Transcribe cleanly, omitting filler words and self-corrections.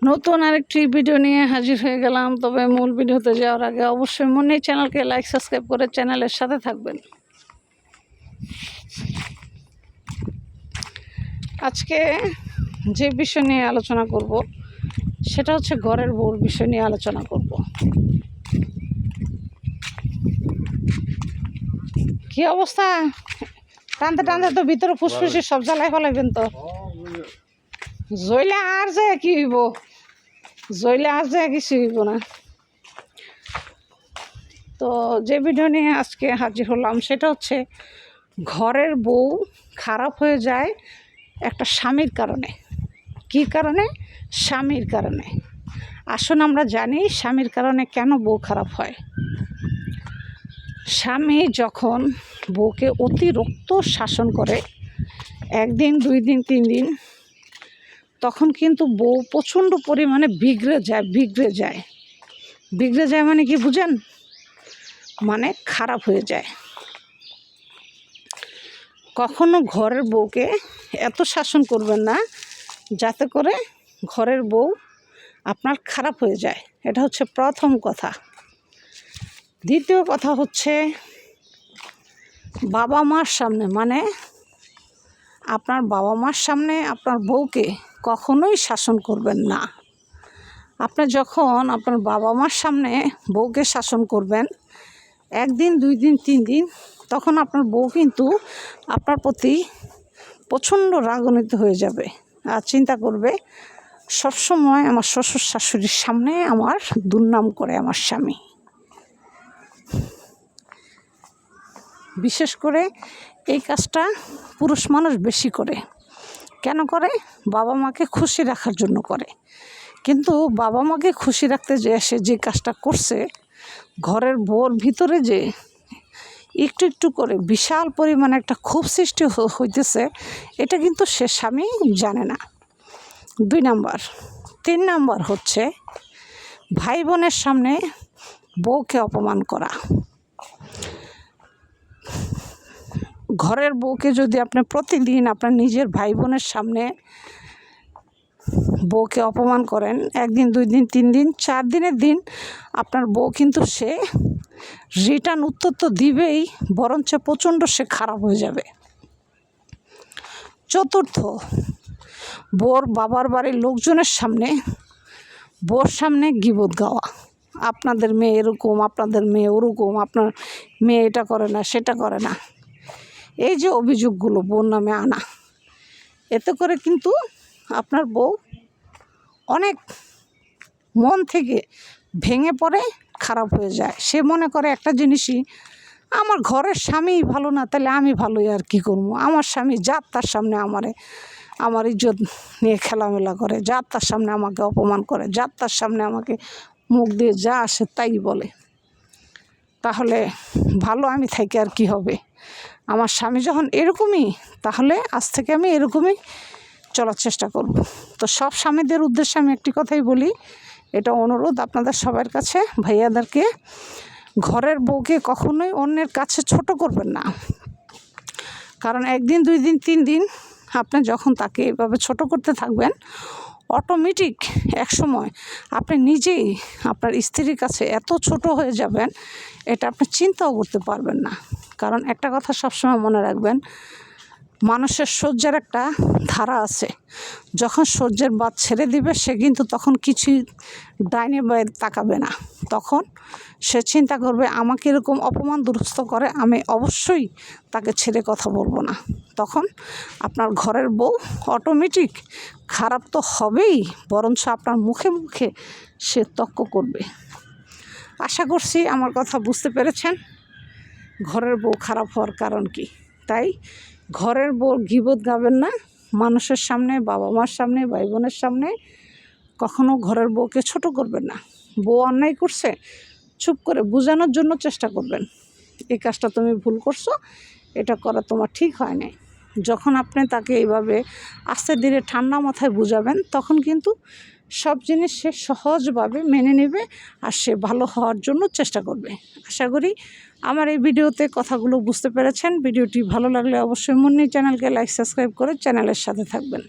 নতুন আরেকটি ভিডিও নিয়ে হাজির হয়ে গেলাম। তবে মূল ভিডিওতে যাওয়ার আগে অবশ্যই মনে চ্যানেলকে লাইক সাবস্ক্রাইব করে চ্যানেলের সাথে থাকবেন। আজকে যে বিষয় নিয়ে আলোচনা করব সেটা হচ্ছে ঘরের বউর বিষয় নিয়ে আলোচনা করব। কি অবস্থা? টানতে টানতে তো ভিতরে ফুসফুসে সব জ্বালায় ফেলাইবেন তো। জইলে আর যায় কি হইব? জইলে আর যায় কিছু হইব না। তো যে ভিডিও নিয়ে আজকে হাজির হলাম সেটা হচ্ছে ঘরের বউ খারাপ হয়ে যায় একটা স্বামীর কারণে। কী কারণে? স্বামীর কারণে। আসুন আমরা জানি স্বামীর কারণে কেন বউ খারাপ হয়। স্বামী যখন বউকে অতিরিক্ত শাসন করে, একদিন, 2 দিন, 3 দিন, তখন কিন্তু বউ প্রচণ্ড পরিমাণে বিগড়ে যায় মানে কি বুঝেন? মানে খারাপ হয়ে যায়। কখনো ঘরের বউকে এত শাসন করবেন না যাতে করে ঘরের বউ আপনার খারাপ হয়ে যায়। এটা হচ্ছে প্রথম কথা। দ্বিতীয় কথা হচ্ছে বাবা মার সামনে, মানে আপনার বাবা মার সামনে আপনার বউকে কখনোই শাসন করবেন না। আপনি যখন আপনার বাবা মার সামনে বউকে শাসন করবেন, 1 দিন, 2 দিন, 3 দিন, তখন আপনার বউ কিন্তু আপনার প্রতি প্রচণ্ড রাগান্বিত হয়ে যাবে আর চিন্তা করবে সবসময় আমার শ্বশুর শাশুড়ির সামনে আমার দুর্নাম করে আমার স্বামী। বিশেষ করে এই কাজটা পুরুষ মানুষ বেশি করে। কেন করে? বাবা মাকে খুশি রাখার জন্য করে। কিন্তু বাবা মাকে খুশি রাখতে যে সে যে কাজটা করছে, ঘরের বউর ভিতরে যে একটু একটু করে বিশাল পরিমাণে একটা ক্ষোভ সৃষ্টি হইতেছে, এটা কিন্তু সে স্বামী জানে না। 2 নাম্বার। 3 নাম্বার হচ্ছে ভাই বোনের সামনে বউকে অপমান করা। ঘরের বউকে যদি আপনি প্রতিদিন আপনার নিজের ভাই বোনের সামনে বউকে অপমান করেন, 1 দিন, 2 দিন, 3 দিন, 4 দিনের দিন আপনার বউ কিন্তু সে রিটার্ন উত্তর তো দিবেই, বরঞ্চ প্রচণ্ড সে খারাপ হয়ে যাবে। চতুর্থ, বউর বাবার বাড়ির লোকজনের সামনে বউর সামনে গীবত গাওয়া। আপনাদের মেয়ে এরকম, আপনাদের মেয়ে ওরকম, আপনার মেয়ে এটা করে না, সেটা করে না। এই যে অভিযোগগুলো বউর নামে আনা, এতে করে কিন্তু আপনার বউ অনেক মন থেকে ভেঙে পড়ে, খারাপ হয়ে যায়। সে মনে করে একটা জিনিসই, আমার ঘরের স্বামী ভালো না, তাহলে আমি ভালোই আর কী করবো? আমার স্বামী যার তার সামনে আমার ইজ্জত নিয়ে খেলামেলা করে, যার তার সামনে আমাকে অপমান করে, যার তার সামনে আমাকে মুখ দিয়ে যা আসে তাই বলে, তাহলে ভালো আমি থাকি আর কি হবে? আমার স্বামী যখন এরকমই, তাহলে আজ থেকে আমি এরকমই চলার চেষ্টা করব। তো সব স্বামীদের উদ্দেশ্যে আমি একটি কথাই বলি, এটা অনুরোধ আপনাদের সবার কাছে, ভাইয়াদেরকে, ঘরের বউকে কখনোই অন্যের কাছে ছোট করবেন না। কারণ 1 দিন, 2 দিন, 3 দিন আপনি যখন তাকে এভাবে ছোট করতে থাকবেন, অটোমেটিক একসময় আপনি নিজেই আপনার স্ত্রীর কাছে এত ছোট হয়ে যাবেন, এটা আপনি চিন্তাও করতে পারবেন না। কারণ একটা কথা সবসময় মনে রাখবেন, মানুষের সহ্যের একটা ধারা আছে। যখন সহ্যের বাঁধ ছেড়ে দিবে, সে কিন্তু তখন কিছুই ডাইনে বাঁয়ে তাকাবে না। তখন সে চিন্তা করবে আমাকে এরকম অপমান দুরস্ত করে, আমি অবশ্যই তাকে ছেড়ে কথা বলবো না। তখন আপনার ঘরের বউ অটোমেটিক খারাপ তো হবেই, বরঞ্চ আপনার মুখে মুখে সে তর্ক করবে। আশা করছি আমার কথা বুঝতে পেরেছেন ঘরের বউ খারাপ হওয়ার কারণ কি। তাই ঘরের বউ গীবত গাবেন না, মানুষের সামনে, বাবা মার সামনে, ভাই বোনের সামনে কখনো ঘরের বউকে ছোট করবেন না। বউ অন্যায় করছে, চুপ করে বোঝানোর জন্য চেষ্টা করবেন, এই কাজটা তুমি ভুল করছো, এটা করা তোমার ঠিক হয় নাই। যখন আপনি তাকে এইভাবে আস্তে ধীরে ঠান্ডা মাথায় বুঝাবেন, তখন কিন্তু সব জিনিস সে সহজভাবে মেনে নেবে আর সে ভালো হওয়ার জন্য চেষ্টা করবে। আশা করি আমার এই ভিডিওতে কথাগুলো বুঝতে পেরেছেন। ভিডিওটি ভালো লাগলে অবশ্যই মুন্নি চ্যানেলকে লাইক সাবস্ক্রাইব করে চ্যানেলের সাথে থাকবেন।